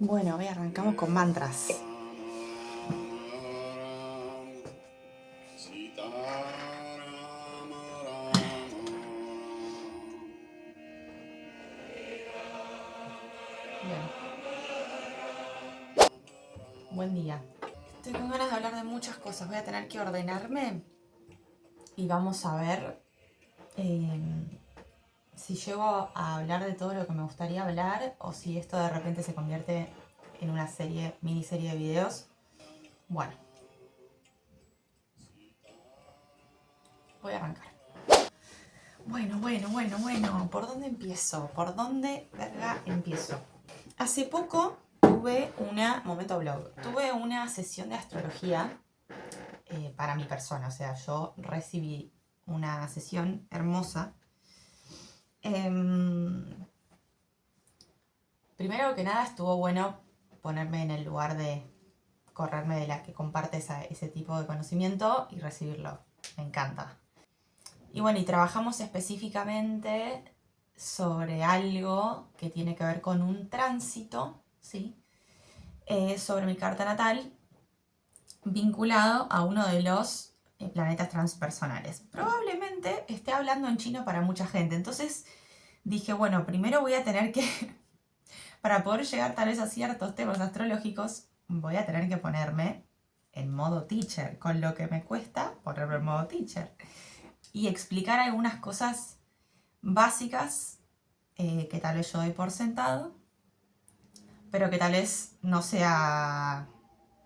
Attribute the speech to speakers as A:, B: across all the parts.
A: Bueno, hoy arrancamos con mantras. Bien. Buen día. Estoy con ganas de hablar de muchas cosas. Voy a tener que ordenarme y vamos a ver si llego a hablar de todo lo que me gustaría hablar o si esto de repente se convierte en una miniserie de videos. Bueno, voy a arrancar. Bueno. ¿Por dónde empiezo? ¿Por dónde, verga, empiezo? Hace poco tuve una sesión de astrología para mi persona. O sea, yo recibí una sesión hermosa. Primero que nada estuvo bueno ponerme en el lugar de correrme de la que comparte ese tipo de conocimiento y recibirlo. Me encanta. Y bueno, y trabajamos específicamente sobre algo que tiene que ver con un tránsito, ¿sí? Sobre mi carta natal, vinculado a uno de los planetas transpersonales. Probablemente esté hablando en chino para mucha gente, entonces dije, bueno, primero voy a tener que, para poder llegar tal vez a ciertos temas astrológicos, voy a tener que ponerme en modo teacher, con lo que me cuesta ponerme en modo teacher. Y explicar algunas cosas básicas que tal vez yo doy por sentado, pero que tal vez no sea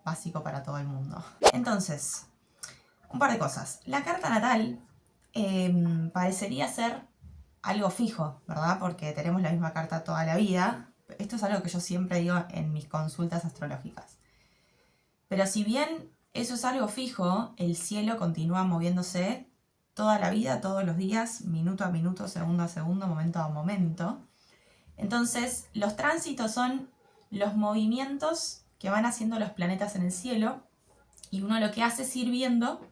A: básico para todo el mundo. Entonces, un par de cosas. La carta natal parecería ser algo fijo, ¿verdad? Porque tenemos la misma carta toda la vida. Esto es algo que yo siempre digo en mis consultas astrológicas. Pero si bien eso es algo fijo, el cielo continúa moviéndose toda la vida, todos los días, minuto a minuto, segundo a segundo, momento a momento. Entonces, los tránsitos son los movimientos que van haciendo los planetas en el cielo, y uno lo que hace es ir viendo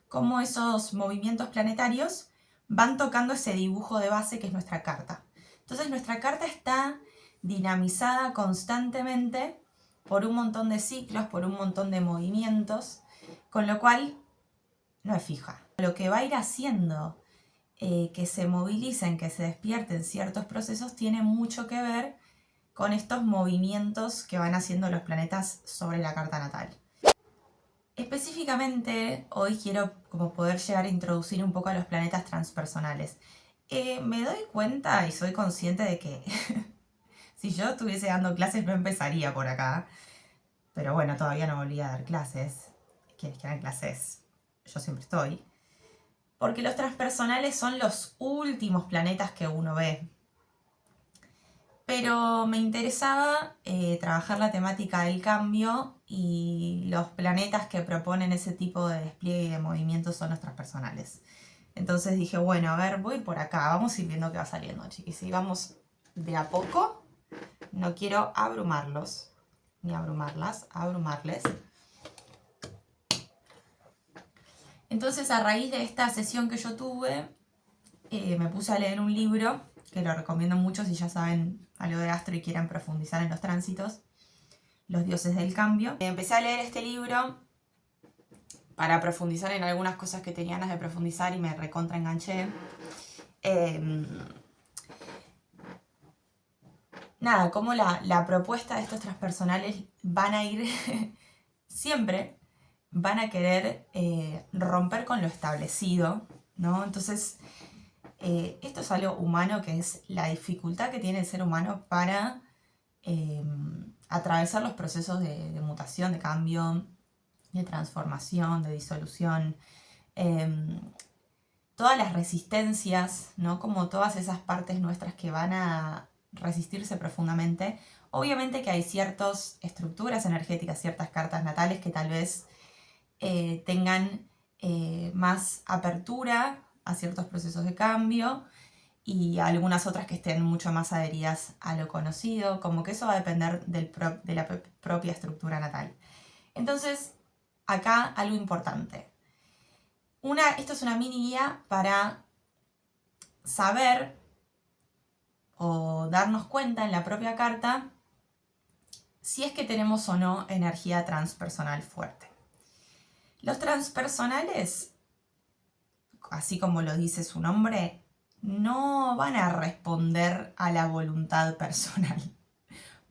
A: cómo esos movimientos planetarios van tocando ese dibujo de base que es nuestra carta. Entonces, nuestra carta está dinamizada constantemente por un montón de ciclos, por un montón de movimientos, con lo cual no es fija. Lo que va a ir haciendo que se movilicen, que se despierten ciertos procesos, tiene mucho que ver con estos movimientos que van haciendo los planetas sobre la carta natal. Específicamente, hoy quiero como poder llegar a introducir un poco a los planetas transpersonales. Me doy cuenta y soy consciente de que si yo estuviese dando clases no empezaría por acá. Pero bueno, todavía no volví a dar clases. Quienes quieran clases, yo siempre estoy. Porque los transpersonales son los últimos planetas que uno ve. Pero me interesaba trabajar la temática del cambio, y los planetas que proponen ese tipo de despliegue y de movimiento son los transpersonales. Entonces dije, bueno, a ver, voy por acá, vamos a ir viendo qué va saliendo, chiquis. Y vamos de a poco, no quiero abrumarlos, ni abrumarles. Entonces, a raíz de esta sesión que yo tuve, me puse a leer un libro que lo recomiendo mucho si ya saben algo de astro y quieren profundizar en los tránsitos, Los dioses del cambio. Empecé a leer este libro para profundizar en algunas cosas que tenía ganas de profundizar y me recontra enganché. Nada, como la propuesta de estos transpersonales van a ir siempre, van a querer romper con lo establecido, ¿no? Entonces, esto es algo humano, que es la dificultad que tiene el ser humano para atravesar los procesos de mutación, de cambio, de transformación, de disolución, todas las resistencias, ¿no? Como todas esas partes nuestras que van a resistirse profundamente. Obviamente que hay ciertas estructuras energéticas, ciertas cartas natales que tal vez tengan más apertura a ciertos procesos de cambio, y algunas otras que estén mucho más adheridas a lo conocido, como que eso va a depender de la propia estructura natal. Entonces, acá algo importante. Esto es una mini guía para saber o darnos cuenta en la propia carta si es que tenemos o no energía transpersonal fuerte. Los transpersonales, así como lo dice su nombre, no van a responder a la voluntad personal.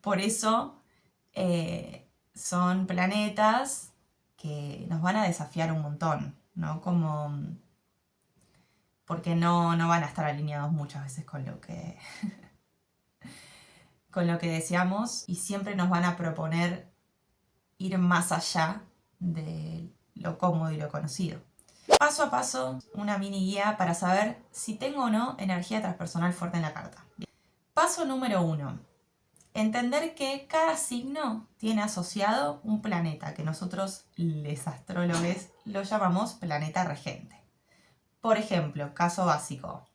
A: Por eso son planetas que nos van a desafiar un montón, ¿no? Porque no van a estar alineados muchas veces con lo que deseamos, y siempre nos van a proponer ir más allá de lo cómodo y lo conocido. Paso a paso, una mini guía para saber si tengo o no energía transpersonal fuerte en la carta. Paso número 1. Entender que cada signo tiene asociado un planeta, que nosotros, les astrólogos, lo llamamos planeta regente. Por ejemplo, caso básico,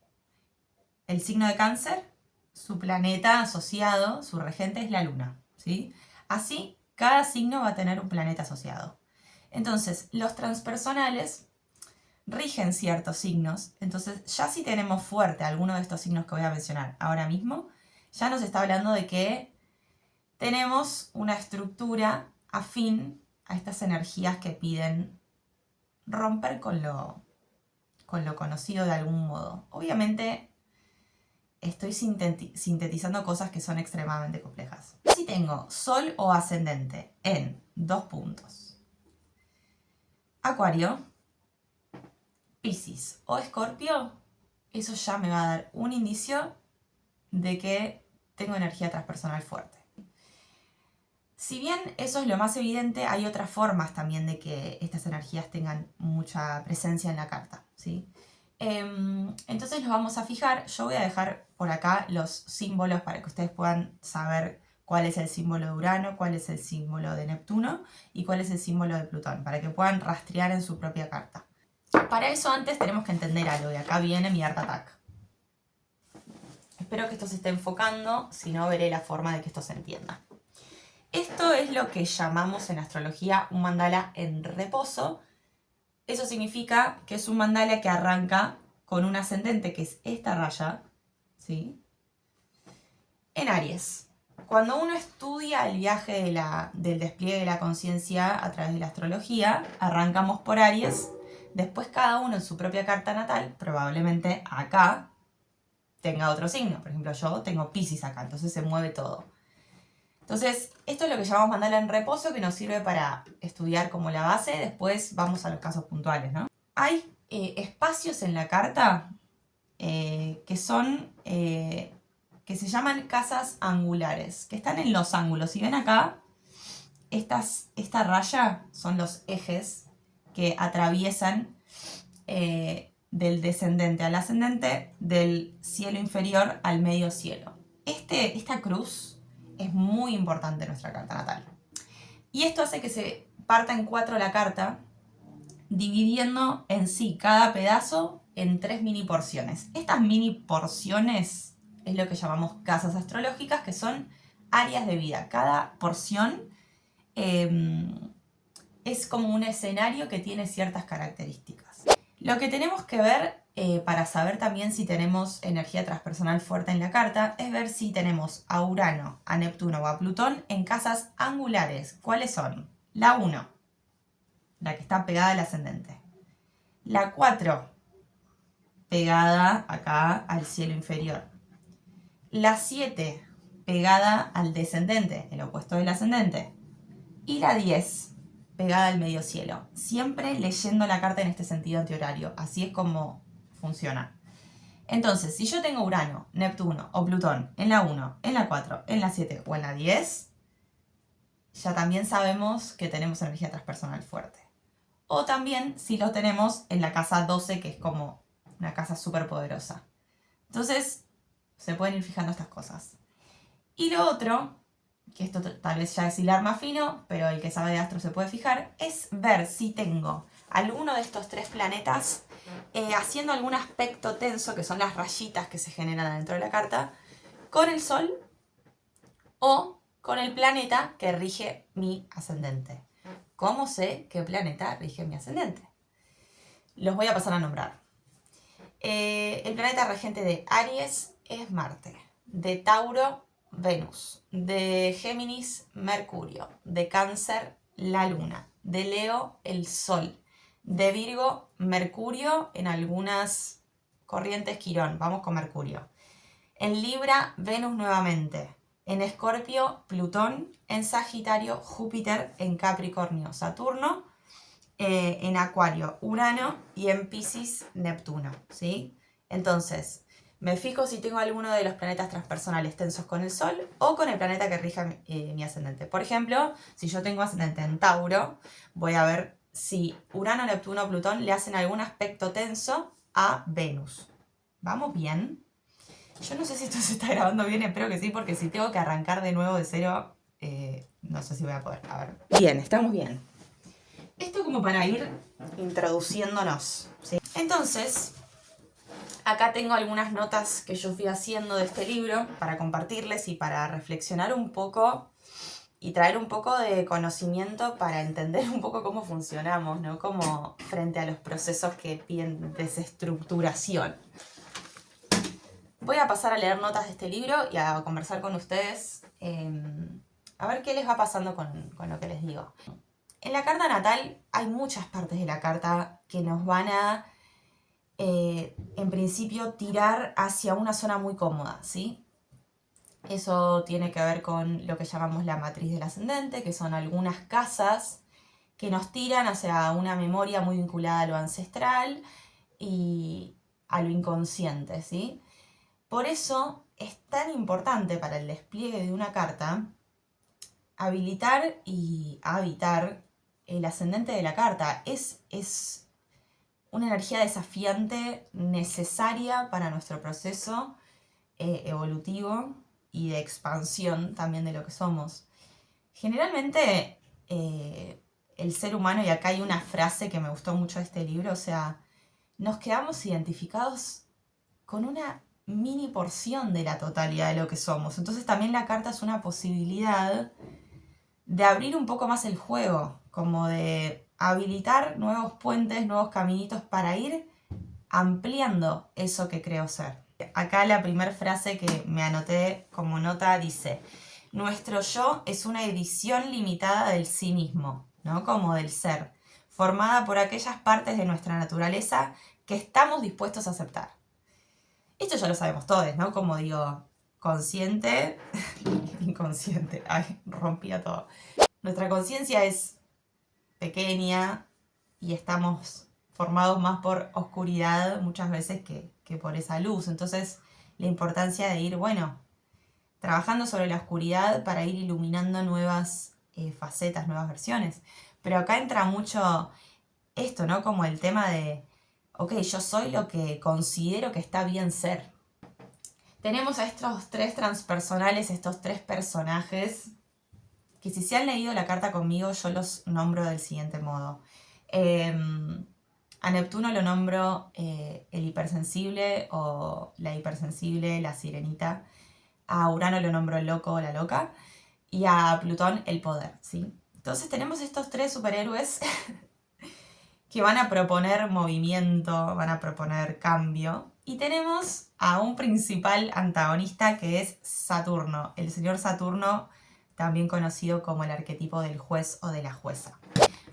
A: el signo de Cáncer, su planeta asociado, su regente es la Luna, ¿sí? Así, cada signo va a tener un planeta asociado. Entonces, los transpersonales rigen ciertos signos. Entonces, ya si tenemos fuerte alguno de estos signos que voy a mencionar ahora mismo, ya nos está hablando de que tenemos una estructura afín a estas energías que piden romper con lo conocido de algún modo. Obviamente estoy sintetizando cosas que son extremadamente complejas. Si tengo Sol o ascendente en 2 puntos, Acuario, Piscis o Escorpio, eso ya me va a dar un indicio de que tengo energía transpersonal fuerte. Si bien eso es lo más evidente, hay otras formas también de que estas energías tengan mucha presencia en la carta, ¿sí? Entonces los vamos a fijar. Yo voy a dejar por acá los símbolos para que ustedes puedan saber cuál es el símbolo de Urano, cuál es el símbolo de Neptuno y cuál es el símbolo de Plutón, para que puedan rastrear en su propia carta. Para eso antes tenemos que entender algo, y acá viene mi Art Attack. Espero que esto se esté enfocando, si no veré la forma de que esto se entienda. Esto es lo que llamamos en astrología un mandala en reposo. Eso significa que es un mandala que arranca con un ascendente, que es esta raya, ¿sí? En Aries. Cuando uno estudia el viaje del despliegue de la conciencia a través de la astrología, arrancamos por Aries, después cada uno en su propia carta natal, probablemente acá tenga otro signo. Por ejemplo, yo tengo Piscis acá, entonces se mueve todo. Entonces, esto es lo que llamamos mandala en reposo, que nos sirve para estudiar como la base. Después vamos a los casos puntuales, ¿no? Hay espacios en la carta que se llaman casas angulares, que están en los ángulos. Si ven acá, esta raya son los ejes que atraviesan del descendente al ascendente, del cielo inferior al medio cielo. Esta cruz es muy importante en nuestra carta natal. Y esto hace que se parta en 4 la carta, dividiendo en sí cada pedazo en 3 mini porciones. Estas mini porciones es lo que llamamos casas astrológicas, que son áreas de vida. Cada porción es como un escenario que tiene ciertas características. Lo que tenemos que ver para saber también si tenemos energía transpersonal fuerte en la carta es ver si tenemos a Urano, a Neptuno o a Plutón en casas angulares. ¿Cuáles son? La 1, la que está pegada al ascendente. La 4, pegada acá al cielo inferior. La 7, pegada al descendente, el opuesto del ascendente. Y la 10, pegada al medio cielo. Siempre leyendo la carta en este sentido antihorario. Así es como funciona. Entonces, si yo tengo Urano, Neptuno o Plutón en la 1, en la 4, en la 7 o en la 10, ya también sabemos que tenemos energía transpersonal fuerte. O también si lo tenemos en la casa 12, que es como una casa súper poderosa. Entonces, se pueden ir fijando estas cosas. Y lo otro, que esto tal vez ya es hilar más fino, pero el que sabe de astro se puede fijar, es ver si tengo alguno de estos 3 planetas haciendo algún aspecto tenso, que son las rayitas que se generan dentro de la carta, con el Sol o con el planeta que rige mi ascendente. ¿Cómo sé qué planeta rige mi ascendente? Los voy a pasar a nombrar. El planeta regente de Aries es Marte. De Tauro, Venus. De Géminis, Mercurio. De Cáncer, la Luna. De Leo, el Sol. De Virgo, Mercurio en algunas corrientes Quirón. Vamos con Mercurio. En Libra, Venus nuevamente. En Escorpio, Plutón. En Sagitario, Júpiter. En Capricornio, Saturno. En Acuario, Urano. Y en Piscis, Neptuno. ¿Sí? Entonces, me fijo si tengo alguno de los planetas transpersonales tensos con el Sol o con el planeta que rija mi ascendente. Por ejemplo, si yo tengo ascendente en Tauro, voy a ver si Urano, Neptuno, Plutón le hacen algún aspecto tenso a Venus. ¿Vamos bien? Yo no sé si esto se está grabando bien, espero que sí, porque si tengo que arrancar de nuevo de cero, no sé si voy a poder. A ver. Bien, estamos bien. Esto como para ir introduciéndonos, ¿sí? Entonces, acá tengo algunas notas que yo fui haciendo de este libro para compartirles y para reflexionar un poco y traer un poco de conocimiento para entender un poco cómo funcionamos, ¿no? Como frente a los procesos que piden desestructuración. Voy a pasar a leer notas de este libro y a conversar con ustedes, a ver qué les va pasando con lo que les digo. En la carta natal hay muchas partes de la carta que nos van a, en principio, tirar hacia una zona muy cómoda, ¿sí? Eso tiene que ver con lo que llamamos la matriz del ascendente, que son algunas casas que nos tiran hacia una memoria muy vinculada a lo ancestral y a lo inconsciente, ¿sí? Por eso es tan importante para el despliegue de una carta habilitar y habitar el ascendente de la carta. Es una energía desafiante necesaria para nuestro proceso evolutivo y de expansión también de lo que somos. Generalmente el ser humano, y acá hay una frase que me gustó mucho de este libro, o sea, nos quedamos identificados con una mini porción de la totalidad de lo que somos. Entonces también la carta es una posibilidad de abrir un poco más el juego, como de habilitar nuevos puentes, nuevos caminitos para ir ampliando eso que creo ser. Acá la primera frase que me anoté como nota dice: nuestro yo es una edición limitada del sí mismo, ¿no? Como del ser, formada por aquellas partes de nuestra naturaleza que estamos dispuestos a aceptar. Esto ya lo sabemos todos, ¿no? Como digo, consciente, inconsciente. Ay, rompía todo. Nuestra conciencia es pequeña y estamos formados más por oscuridad muchas veces que por esa luz. Entonces, la importancia de ir, bueno, trabajando sobre la oscuridad para ir iluminando nuevas facetas, nuevas versiones. Pero acá entra mucho esto, ¿no? Como el tema de, ok, yo soy lo que considero que está bien ser. Tenemos a estos tres transpersonales, estos tres personajes, que si se han leído la carta conmigo, yo los nombro del siguiente modo. A Neptuno lo nombro el hipersensible o la hipersensible, la sirenita. A Urano lo nombro el loco o la loca. Y a Plutón el poder, ¿sí? Entonces tenemos estos tres superhéroes que van a proponer movimiento, van a proponer cambio. Y tenemos a un principal antagonista que es Saturno, el señor Saturno, también conocido como el arquetipo del juez o de la jueza.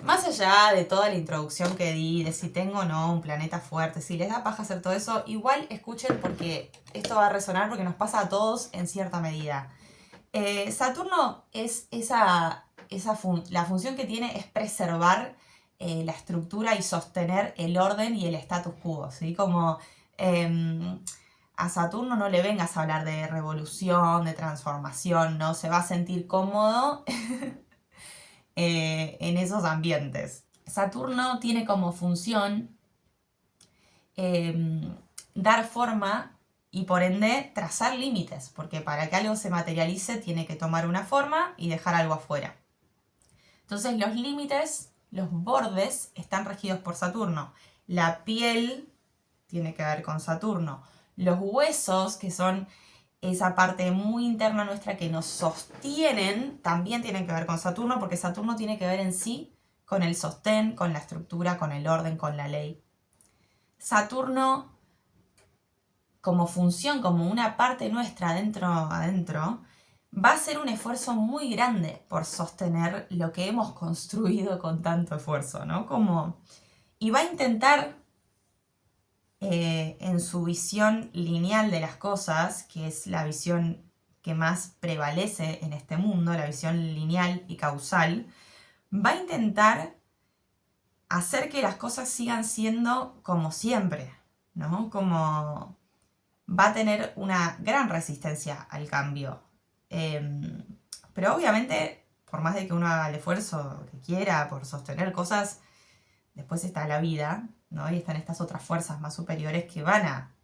A: Más allá de toda la introducción que di, de si tengo o no un planeta fuerte, si les da paja hacer todo eso, igual escuchen porque esto va a resonar porque nos pasa a todos en cierta medida. Saturno es la función que tiene es preservar la estructura y sostener el orden y el status quo, ¿sí? Como a Saturno no le vengas a hablar de revolución, de transformación, ¿no? Se va a sentir cómodo en esos ambientes. Saturno tiene como función dar forma y por ende trazar límites, porque para que algo se materialice tiene que tomar una forma y dejar algo afuera. Entonces los límites, los bordes, están regidos por Saturno. La piel tiene que ver con Saturno. Los huesos, que son esa parte muy interna nuestra que nos sostienen, también tienen que ver con Saturno, porque Saturno tiene que ver en sí con el sostén, con la estructura, con el orden, con la ley. Saturno, como función, como una parte nuestra adentro, va a ser un esfuerzo muy grande por sostener lo que hemos construido con tanto esfuerzo, ¿no? Y va a intentar, en su visión lineal de las cosas, que es la visión que más prevalece en este mundo, la visión lineal y causal, va a intentar hacer que las cosas sigan siendo como siempre, ¿no? Como va a tener una gran resistencia al cambio. Pero obviamente, por más de que uno haga el esfuerzo que quiera por sostener cosas, después está la vida, ¿no? Y están estas otras fuerzas más superiores que van a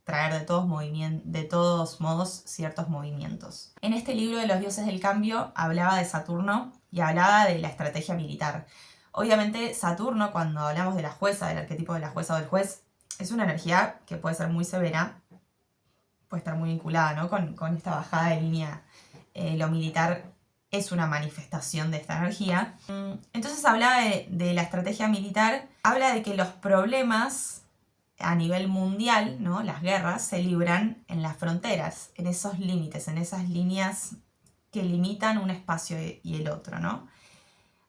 A: traer de todos modos ciertos movimientos. En este libro de los dioses del cambio hablaba de Saturno y hablaba de la estrategia militar. Obviamente Saturno, cuando hablamos de la jueza, del arquetipo de la jueza o del juez, es una energía que puede ser muy severa, puede estar muy vinculada, ¿no? con esta bajada de línea. Lo militar es una manifestación de esta energía. Entonces hablaba de la estrategia militar, habla de que los problemas a nivel mundial, ¿no? Las guerras se libran en las fronteras, en esos límites, en esas líneas que limitan un espacio y el otro, ¿no?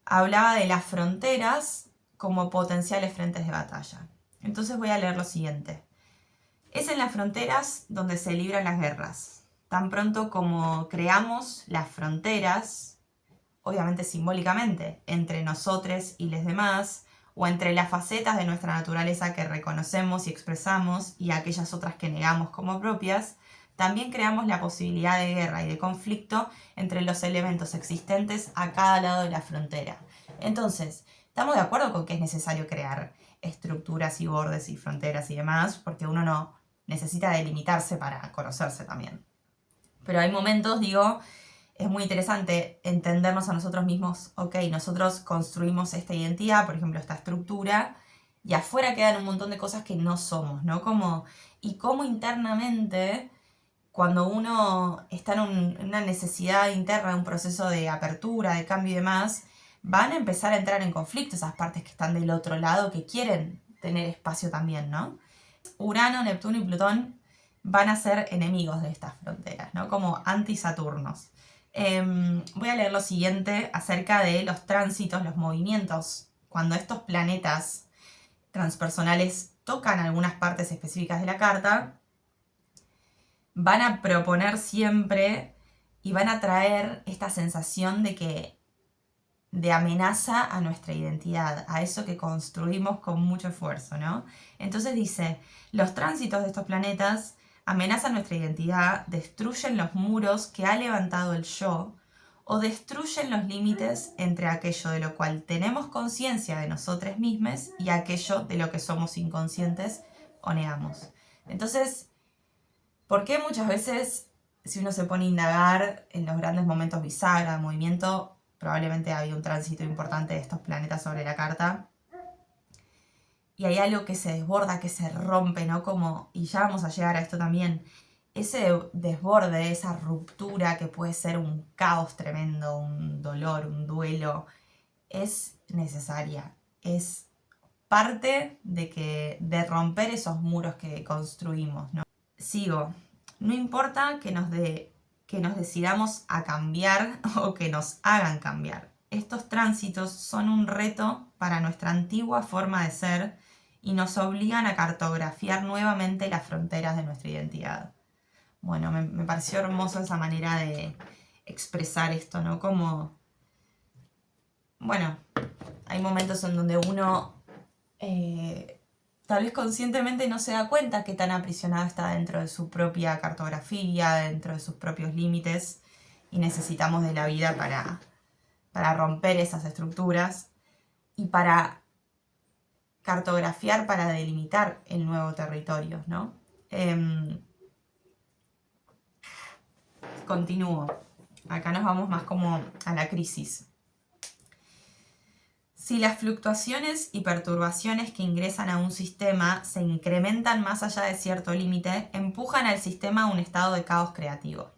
A: Hablaba de las fronteras como potenciales frentes de batalla. Entonces voy a leer lo siguiente. Es en las fronteras donde se libran las guerras. Tan pronto como creamos las fronteras, obviamente simbólicamente, entre nosotros y los demás, o entre las facetas de nuestra naturaleza que reconocemos y expresamos y aquellas otras que negamos como propias, también creamos la posibilidad de guerra y de conflicto entre los elementos existentes a cada lado de la frontera. Entonces, estamos de acuerdo con que es necesario crear estructuras y bordes y fronteras y demás, porque uno no necesita delimitarse para conocerse también. Pero hay momentos, digo, es muy interesante entendernos a nosotros mismos. Ok, nosotros construimos esta identidad, por ejemplo, esta estructura, y afuera quedan un montón de cosas que no somos, ¿no? Y cómo internamente, cuando uno está en una necesidad interna, un proceso de apertura, de cambio y demás, van a empezar a entrar en conflicto esas partes que están del otro lado, que quieren tener espacio también, ¿no? Urano, Neptuno y Plutón van a ser enemigos de estas fronteras, ¿no? Como anti-Saturnos. Voy a leer lo siguiente acerca de los tránsitos, los movimientos. Cuando estos planetas transpersonales tocan algunas partes específicas de la carta, van a proponer siempre y van a traer esta sensación de amenaza a nuestra identidad, a eso que construimos con mucho esfuerzo, ¿no? Entonces dice, los tránsitos de estos planetas amenazan nuestra identidad, destruyen los muros que ha levantado el yo o destruyen los límites entre aquello de lo cual tenemos conciencia de nosotros mismos y aquello de lo que somos inconscientes o negamos. Entonces, ¿por qué muchas veces, si uno se pone a indagar en los grandes momentos bisagra de movimiento, probablemente había un tránsito importante de estos planetas sobre la carta, y hay algo que se desborda, que se rompe, ¿no? Y ya vamos a llegar a esto también, ese desborde, esa ruptura que puede ser un caos tremendo, un dolor, un duelo, es necesaria, es parte de romper esos muros que construimos, ¿no? Sigo. No importa que nos decidamos a cambiar o que nos hagan cambiar. Estos tránsitos son un reto para nuestra antigua forma de ser y nos obligan a cartografiar nuevamente las fronteras de nuestra identidad. Bueno, me pareció hermoso esa manera de expresar esto, ¿no? Bueno, hay momentos en donde uno tal vez conscientemente no se da cuenta que tan aprisionado está dentro de su propia cartografía, dentro de sus propios límites, y necesitamos de la vida para romper esas estructuras y para cartografiar, para delimitar el nuevo territorio, ¿no? Continúo. Acá nos vamos más como a la crisis. Si las fluctuaciones y perturbaciones que ingresan a un sistema se incrementan más allá de cierto límite, empujan al sistema a un estado de caos creativo.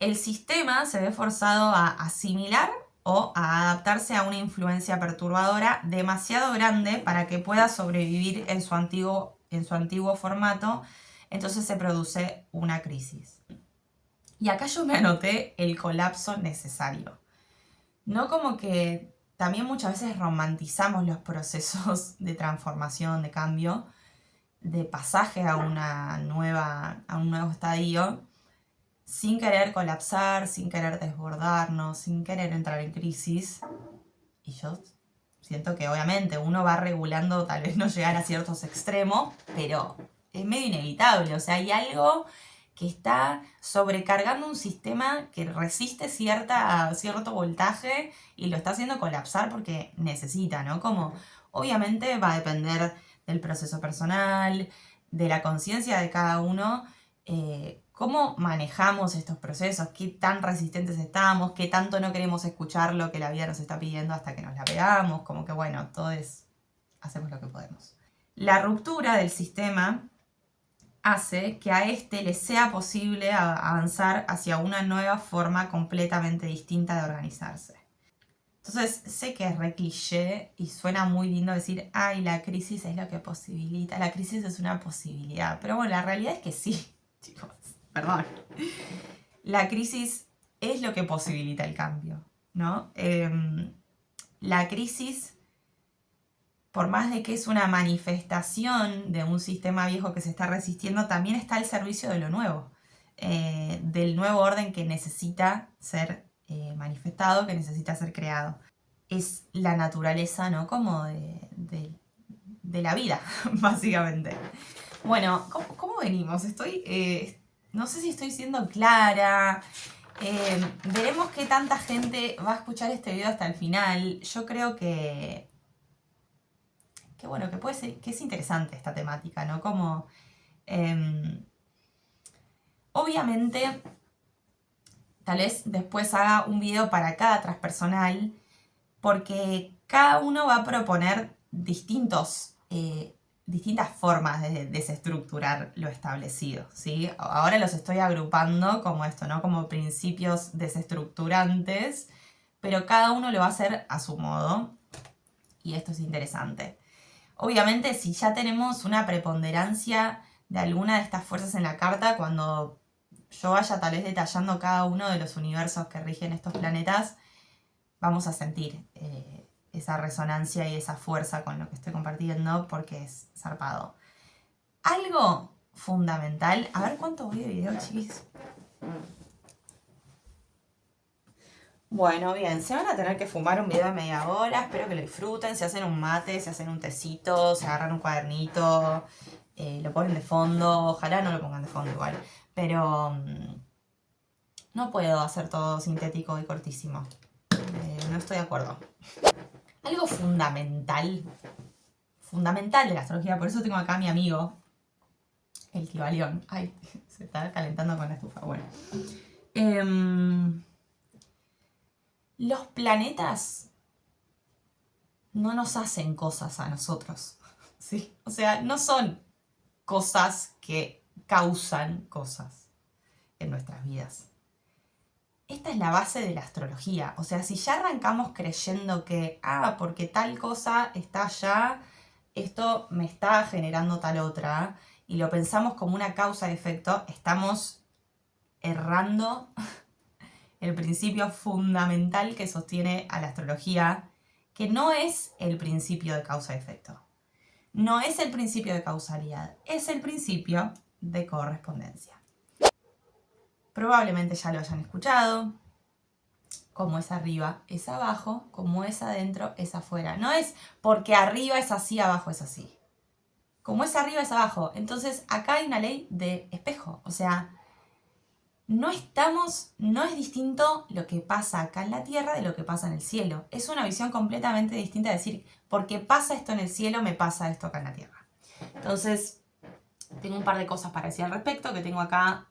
A: El sistema se ve forzado a asimilar o a adaptarse a una influencia perturbadora demasiado grande para que pueda sobrevivir en su antiguo formato, entonces se produce una crisis. Y acá yo me anoté el colapso necesario. No como que también muchas veces romantizamos los procesos de transformación, de cambio, de pasaje a un nuevo estadio, sin querer colapsar, sin querer desbordarnos, sin querer entrar en crisis. Y yo siento que obviamente uno va regulando, tal vez no llegar a ciertos extremos, pero es medio inevitable. O sea, hay algo que está sobrecargando un sistema que resiste cierto voltaje y lo está haciendo colapsar porque necesita, ¿no? Como obviamente va a depender del proceso personal, de la conciencia de cada uno, cómo manejamos estos procesos, qué tan resistentes estamos, qué tanto no queremos escuchar lo que la vida nos está pidiendo hasta que nos la pegamos, como que bueno, todos hacemos lo que podemos. La ruptura del sistema hace que a este le sea posible avanzar hacia una nueva forma completamente distinta de organizarse. Entonces, sé que es re cliché y suena muy lindo decir, ay, la crisis es lo que posibilita, la crisis es una posibilidad. Pero bueno, la realidad es que sí, chicos, perdón. La crisis es lo que posibilita el cambio, ¿no? La crisis, por más de que es una manifestación de un sistema viejo que se está resistiendo, también está al servicio de lo nuevo, del nuevo orden que necesita ser manifestado, que necesita ser creado. Es la naturaleza, ¿no? Como de la vida, básicamente. Bueno, ¿cómo venimos? No sé si estoy siendo clara. Veremos qué tanta gente va a escuchar este video hasta el final. Yo creo que bueno, que puede ser, que es interesante esta temática, ¿no? Como, obviamente, tal vez después haga un video para cada transpersonal, porque cada uno va a proponer distintas formas de desestructurar lo establecido, ¿sí? Ahora los estoy agrupando como esto, ¿no? Como principios desestructurantes, pero cada uno lo va a hacer a su modo, y esto es interesante. Obviamente, si ya tenemos una preponderancia de alguna de estas fuerzas en la carta, cuando yo vaya tal vez detallando cada uno de los universos que rigen estos planetas, vamos a sentir esa resonancia y esa fuerza con lo que estoy compartiendo, porque es zarpado. Algo fundamental, a ver cuánto voy de video, chiquis. Bueno, bien, se van a tener que fumar un video de media hora, espero que lo disfruten, se hacen un mate, se hacen un tecito, se agarran un cuadernito, lo ponen de fondo, ojalá no lo pongan de fondo igual, pero no puedo hacer todo sintético y cortísimo, no estoy de acuerdo. Algo fundamental de la astrología, por eso tengo acá a mi amigo, el Kibalión. Ay, se está calentando con la estufa, bueno. Los planetas no nos hacen cosas a nosotros, ¿sí? O sea, no son cosas que causan cosas en nuestras vidas. Esta es la base de la astrología. O sea, si ya arrancamos creyendo que, porque tal cosa está allá, esto me está generando tal otra, y lo pensamos como una causa y efecto, estamos errando el principio fundamental que sostiene a la astrología, que no es el principio de causa y efecto. No es el principio de causalidad, es el principio de correspondencia. Probablemente ya lo hayan escuchado. Como es arriba, es abajo. Como es adentro, es afuera. No es porque arriba es así, abajo es así. Como es arriba, es abajo. Entonces acá hay una ley de espejo. O sea, no es distinto lo que pasa acá en la tierra de lo que pasa en el cielo. Es una visión completamente distinta de decir, porque pasa esto en el cielo, me pasa esto acá en la tierra. Entonces, tengo un par de cosas para decir al respecto, que tengo acá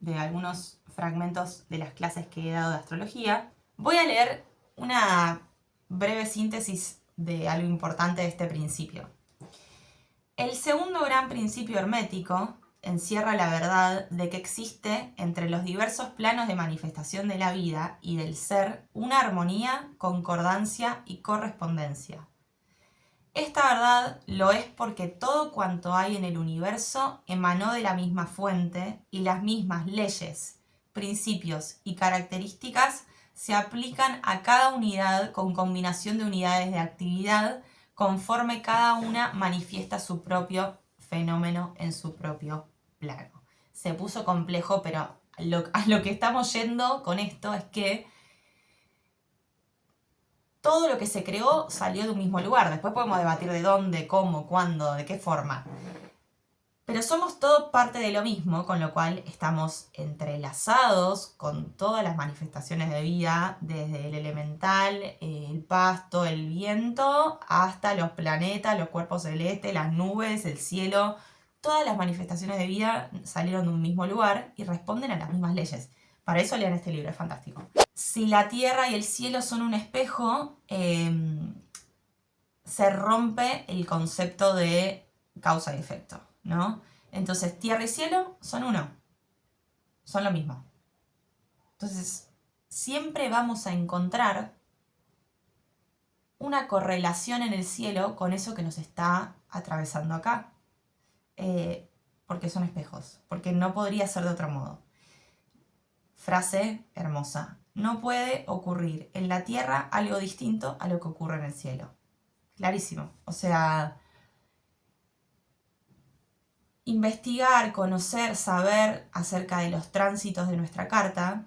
A: de algunos fragmentos de las clases que he dado de astrología. Voy a leer una breve síntesis de algo importante de este principio. El segundo gran principio hermético encierra la verdad de que existe entre los diversos planos de manifestación de la vida y del ser una armonía, concordancia y correspondencia. Esta verdad lo es porque todo cuanto hay en el universo emanó de la misma fuente y las mismas leyes, principios y características se aplican a cada unidad con combinación de unidades de actividad conforme cada una manifiesta su propio fenómeno en su propio plano. Se puso complejo, pero a lo que estamos yendo con esto es que todo lo que se creó salió de un mismo lugar. Después podemos debatir de dónde, cómo, cuándo, de qué forma. Pero somos todos parte de lo mismo, con lo cual estamos entrelazados con todas las manifestaciones de vida, desde el elemental, el pasto, el viento, hasta los planetas, los cuerpos celestes, las nubes, el cielo. Todas las manifestaciones de vida salieron de un mismo lugar y responden a las mismas leyes. Para eso lean este libro, es fantástico. Si la tierra y el cielo son un espejo, se rompe el concepto de causa y efecto, ¿no? Entonces, tierra y cielo son uno, son lo mismo. Entonces, siempre vamos a encontrar una correlación en el cielo con eso que nos está atravesando acá. Porque son espejos, porque no podría ser de otro modo. Frase hermosa. No puede ocurrir en la tierra algo distinto a lo que ocurre en el cielo. Clarísimo. O sea, investigar, conocer, saber acerca de los tránsitos de nuestra carta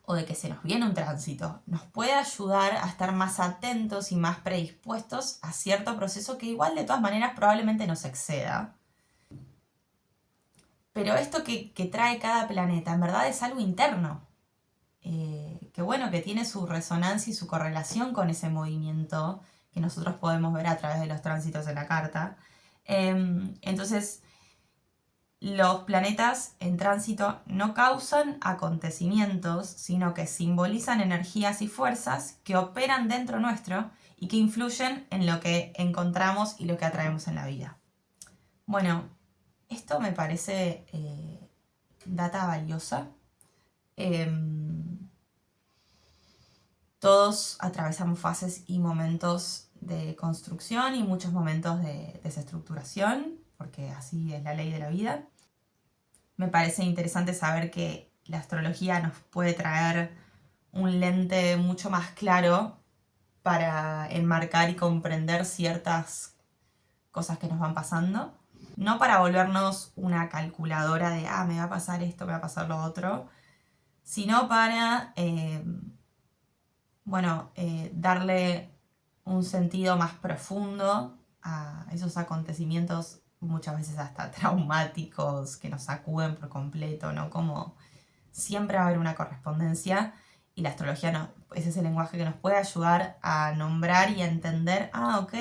A: o de que se nos viene un tránsito nos puede ayudar a estar más atentos y más predispuestos a cierto proceso que igual de todas maneras probablemente nos exceda. Pero esto que trae cada planeta en verdad es algo interno. Que bueno, que tiene su resonancia y su correlación con ese movimiento que nosotros podemos ver a través de los tránsitos de la carta. Entonces, los planetas en tránsito no causan acontecimientos, sino que simbolizan energías y fuerzas que operan dentro nuestro y que influyen en lo que encontramos y lo que atraemos en la vida. Bueno, esto me parece data valiosa. Todos atravesamos fases y momentos de construcción y muchos momentos de desestructuración, porque así es la ley de la vida. Me parece interesante saber que la astrología nos puede traer un lente mucho más claro para enmarcar y comprender ciertas cosas que nos van pasando. No para volvernos una calculadora de, me va a pasar esto, me va a pasar lo otro, sino para, darle un sentido más profundo a esos acontecimientos, muchas veces hasta traumáticos, que nos sacuden por completo, ¿no? Como siempre va a haber una correspondencia y la astrología es ese lenguaje que nos puede ayudar a nombrar y a entender, ok,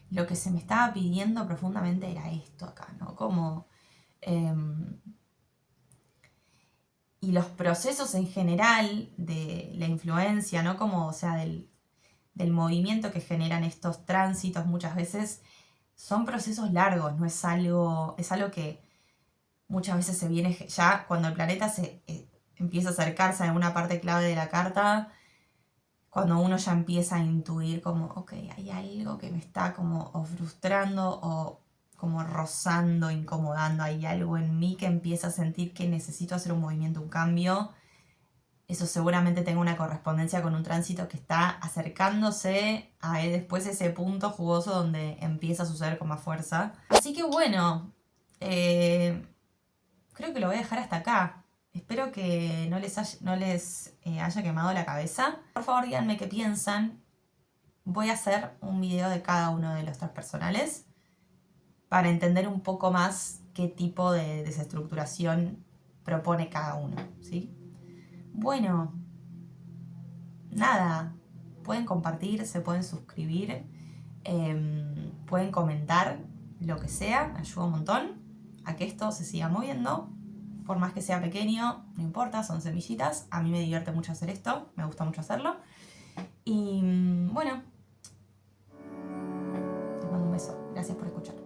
A: lo que se me estaba pidiendo profundamente era esto acá, ¿no? Como... y los procesos en general de la influencia, ¿no? Como, o sea, del movimiento que generan estos tránsitos muchas veces son procesos largos, no es algo, es algo que muchas veces se viene ya cuando el planeta se empieza a acercarse a una parte clave de la carta, cuando uno ya empieza a intuir como, ok, hay algo que me está como o frustrando o como rozando, incomodando, hay algo en mí que empieza a sentir que necesito hacer un movimiento, un cambio. Eso seguramente tenga una correspondencia con un tránsito que está acercándose a después ese punto jugoso donde empieza a suceder con más fuerza. Así que bueno, creo que lo voy a dejar hasta acá. Espero que no les haya quemado la cabeza. Por favor, díganme qué piensan. Voy a hacer un video de cada uno de los tres personales para entender un poco más qué tipo de desestructuración propone cada uno, ¿sí? Bueno, nada, pueden compartir, se pueden suscribir, pueden comentar lo que sea, ayuda un montón a que esto se siga moviendo, por más que sea pequeño, no importa, son semillitas, a mí me divierte mucho hacer esto, me gusta mucho hacerlo, y bueno, les mando un beso, gracias por escuchar.